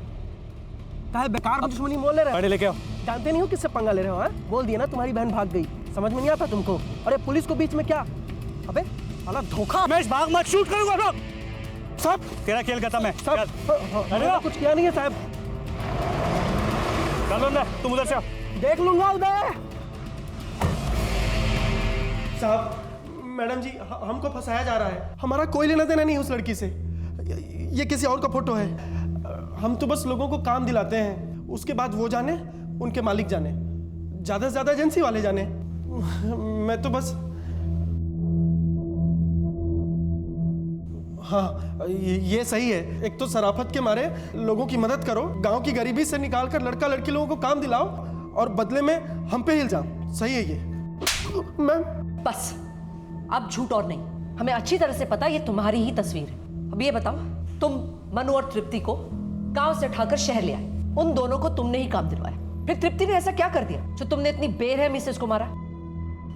कहाँ है बेकार में दुश्मनी मोल ले रहे हो? गाड़ी लेके आओ। जानते नहीं हो किससे पंगा ले रहे हो? हैं? बोल दिया ना तुम्हारी बहन भाग गई, समझ में नहीं आता तुमको? अरे पुलिस को बीच में क्या? अबे साला धोखा। रमेश भाग मत, शूट करूंगा ना। साहब तेरा खेल खत्म है। मैंने कुछ किया नहीं है साहब। चलो ना, तुम उधर से आओ। देख लूंगा उधर। साहब मैडम जी हमको फंसाया जा रहा है, हमारा कोई लेना देना नहीं उस लड़की से। ये किसी और का फोटो है। हम तो बस लोगों को काम दिलाते हैं, उसके बाद वो जाने, उनके मालिक जाने, ज्यादा से ज्यादा एजेंसी वाले जाने। मैं तो बस हाँ ये सही है। एक तो शराफत के मारे लोगों की मदद करो, गांव की गरीबी से निकाल कर लड़का लड़की लोगों को काम दिलाओ और बदले में हम पे इल्जाम। सही है ये मैम। बस अब झूठ और नहीं, हमें अच्छी तरह से पता ये तुम्हारी ही तस्वीर है। अब ये बताओ, तुम मनु और तृप्ति को गांव से उठाकर शहर ले आए, उन दोनों को तुमने ही काम दिलवाया, फिर तृप्ति ने ऐसा क्या कर दिया जो तुमने इतनी बेरहमी से उसको मारा?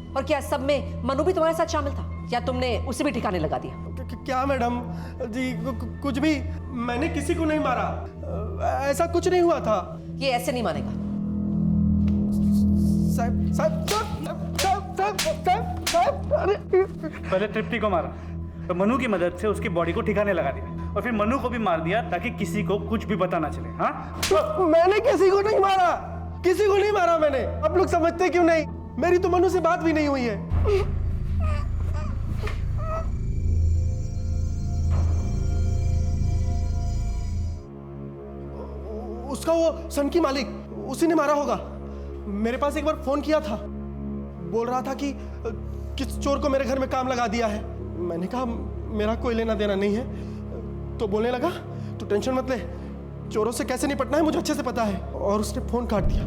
और क्या सब में मनु भी तुम्हारे साथ शामिल था या तुमने उसे भी ठिकाने लगा दिया? क्या मैडम जी कुछ भी, मैंने किसी को नहीं मारा, ऐसा कुछ नहीं हुआ था। ये ऐसे नहीं मानेगा। साहब साहब साहब साहब साहब साहब अरे पहले तृप्ति को मारा, तो मनु की मदद से उसकी बॉडी को ठिकाने लगा दिया, और फिर मनु को भी मार दिया ताकि किसी को कुछ भी पता ना चले। हाँ मैंने किसी को नहीं मारा, किसी को नहीं मारा मैंने। आप लोग समझते क्यों नहीं? मेरी तो मनु से बात भी नहीं हुई है। उसका वो सन की मालिक, उसी ने मारा होगा। मेरे पास एक बार फोन किया था, बोल रहा था कि किस चोर को मेरे घर में काम लगा दिया है। मैंने कहा मेरा कोई लेना देना नहीं है, तो बोलने लगा तो टेंशन मत ले, चोरों से कैसे निपटना है मुझे अच्छे से पता है, और उसने फोन काट दिया।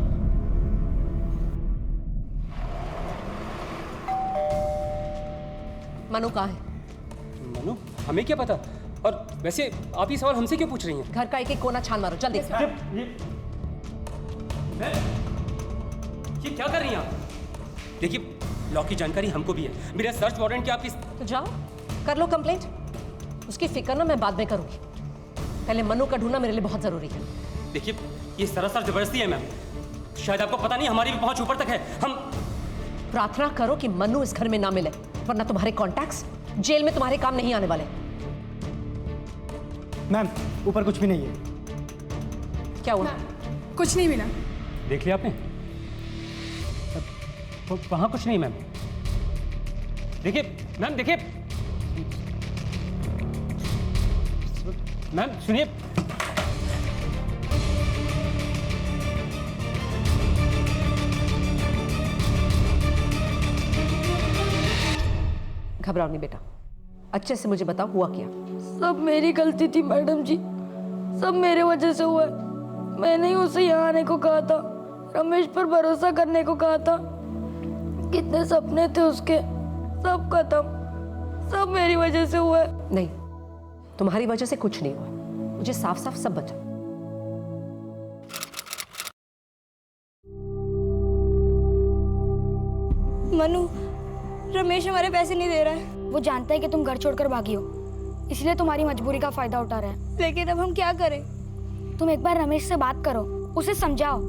मनु कहाँ है? मनु हमें क्या पता, और वैसे आप ये सवाल हमसे क्यों पूछ रही हैं? घर का एक एक कोना छान मारो जल्दी। ये क्या कर रही हैं आप? देखिए लॉ की जानकारी हमको भी है, मेरा सर्च वारंट क्या आपकी? तो जाओ कर लो कंप्लेंट, उसकी फिक्र ना मैं बाद में करूंगी, पहले मनु का ढूंढना मेरे लिए बहुत जरूरी है। देखिए ये सरासर जबरदस्ती है मैम, शायद आपको पता नहीं हमारी भी पहुंच ऊपर तक है। हम प्रार्थना करो कि मनु इस घर में ना मिले, वरना तुम्हारे कॉन्टैक्ट्स जेल में तुम्हारे काम नहीं आने वाले। मैम ऊपर कुछ भी नहीं है। क्या हुआ? कुछ नहीं मिला। देख लिया आपने? वहां कुछ नहीं मैम। देखिए मैम, देखिए मैम, सुनिए। घबराओ नहीं बेटा, अच्छे से मुझे बताओ हुआ क्या? सब मेरी गलती थी मैडम जी, सब मेरे वजह से हुआ है। मैंने ही उसे यहाँ आने को कहा था, रमेश पर भरोसा करने को कहा था। कितने सपने थे उसके, सब खत्म, सब मेरी वजह से हुआ है। नहीं, तुम्हारी वजह से कुछ नहीं हुआ, मुझे साफ साफ सब बता। मनु, रमेश हमारे पैसे नहीं दे रहा है। वो जानता है कि तुम घर छोड़कर भागी हो, इसलिए तुम्हारी मजबूरी का फायदा उठा रहा है। लेकिन अब हम क्या करें? तुम एक बार रमेश से बात करो, उसे समझाओ।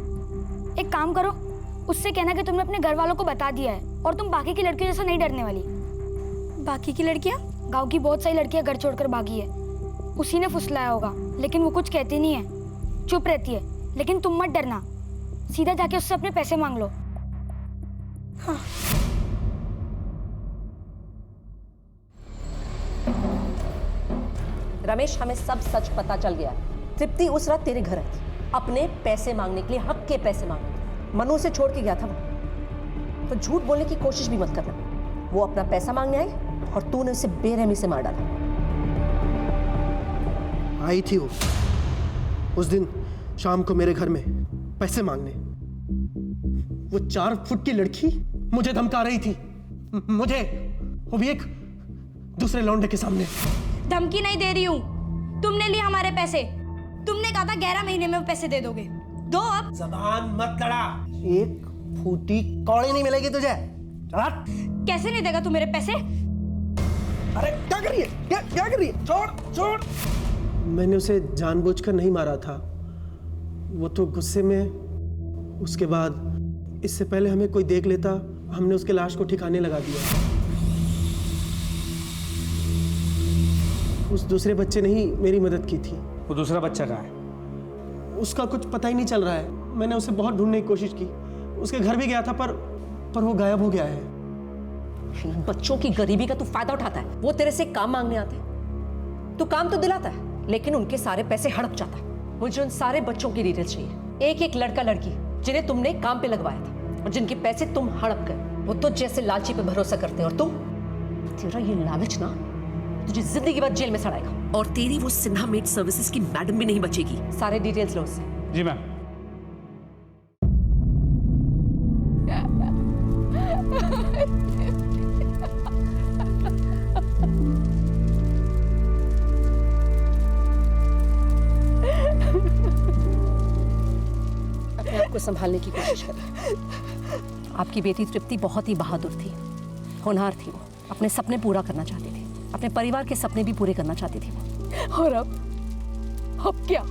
एक काम करो, उससे कहना कि तुमने अपने घर वालों को बता दिया है और तुम बाकी की लड़कियों जैसा नहीं डरने वाली। बाकी की लड़कियां? गांव की बहुत सारी लड़कियां घर छोड़कर भागी है, उसी ने फुसलाया होगा, लेकिन वो कुछ कहती नहीं है, चुप रहती है। लेकिन तुम मत डरना, सीधा जाके उससे अपने पैसे मांग लो। हाँ। रमेश, हमें सब सच पता चल गया। तृप्ति उस रात तेरे घर आई थी अपने पैसे मांगने के लिए, हक के पैसे मांगने के लिए। मनु से छोड़ के गया था वो, तो झूठ बोलने की कोशिश भी मत करना। वो अपना पैसा मांगने आई और तूने उसे बेरहमी से मार डाला। आई थी वो उस दिन शाम को मेरे घर में पैसे मांगने। वो 4 फुट की लड़की मुझे धमका रही थी, मुझे, वो भी एक दूसरे लौंडे के सामने। धमकी नहीं दे रही हूँ, तुमने लिए हमारे पैसे। तुमने कहा था 11 महीने में वो पैसे दे दोगे, दो अब। जबान मत लड़ा, एक फूटी कौड़ी नहीं मिलेगी तुझे। चला। कैसे नहीं देगा तू मेरे पैसे? अरे क्या कर रही है, क्या कर रही है? छोड़ छोड़। मैंने उसे जानबूझकर नहीं मारा था, वो तो गुस्से में। उसके बाद इससे पहले हमें कोई देख लेता, हमने उसके लाश को ठिकाने लगा दिया। उस दूसरे बच्चे ने ही मेरी मदद की थी। वो दूसरा बच्चा कहाँ है? उसका कुछ पता ही नहीं चल रहा है। मैंने उसे बहुत ढूंढने की कोशिश की, उसके घर भी गया था, पर वो गायब हो गया है। बच्चों की गरीबी का तू फायदा उठाता है। वो तेरे से काम मांगने आते हैं, तू काम तो दिलाता है, लेकिन उनके सारे पैसे हड़प जाता है। मुझे उन सारे बच्चों की डिटेल चाहिए, एक एक लड़का लड़की जिन्हें तुमने काम पे लगवाया था और जिनके पैसे तुम हड़प गए। वो तो जैसे लालची पे भरोसा करते हैं, और तुम, तेरा ये लालच ना तुझे जिंदगी भर जेल में सड़ाएगा। और तेरी वो सिन्हा मेड सर्विसेज की मैडम भी नहीं बचेगी। सारे डिटेल्स लो उससे। जी मैम। अपने आप को संभालने की कोशिश करें। आपकी बेटी तृप्ति बहुत ही बहादुर थी, होनहार थी। वो अपने सपने पूरा करना चाहती थी, अपने परिवार के सपने भी पूरे करना चाहती थी वो। और अब क्या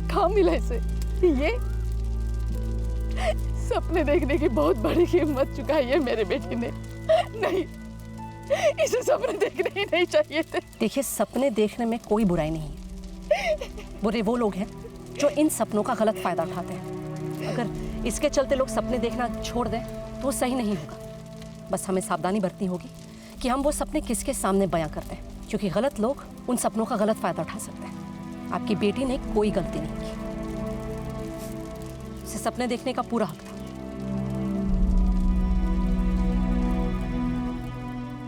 कहाँ मिला इसे? ये सपने देखने की बहुत बड़ी कीमत चुकाई है मेरे बेटी ने। नहीं, इसे सपने देखने ही नहीं चाहिए थे। देखिए, सपने देखने में कोई बुराई नहीं है। बुरे वो लोग हैं जो इन सपनों का गलत फायदा उठाते हैं। अगर इसके चलते लोग सपने देखना छोड़ दें तो सही नहीं होगा। बस हमें सावधानी बरतनी होगी कि हम वो सपने किसके सामने बयां करते हैं, क्योंकि गलत लोग उन सपनों का गलत फायदा उठा सकते हैं। आपकी बेटी ने कोई गलती नहीं की, उसे सपने देखने का पूरा हक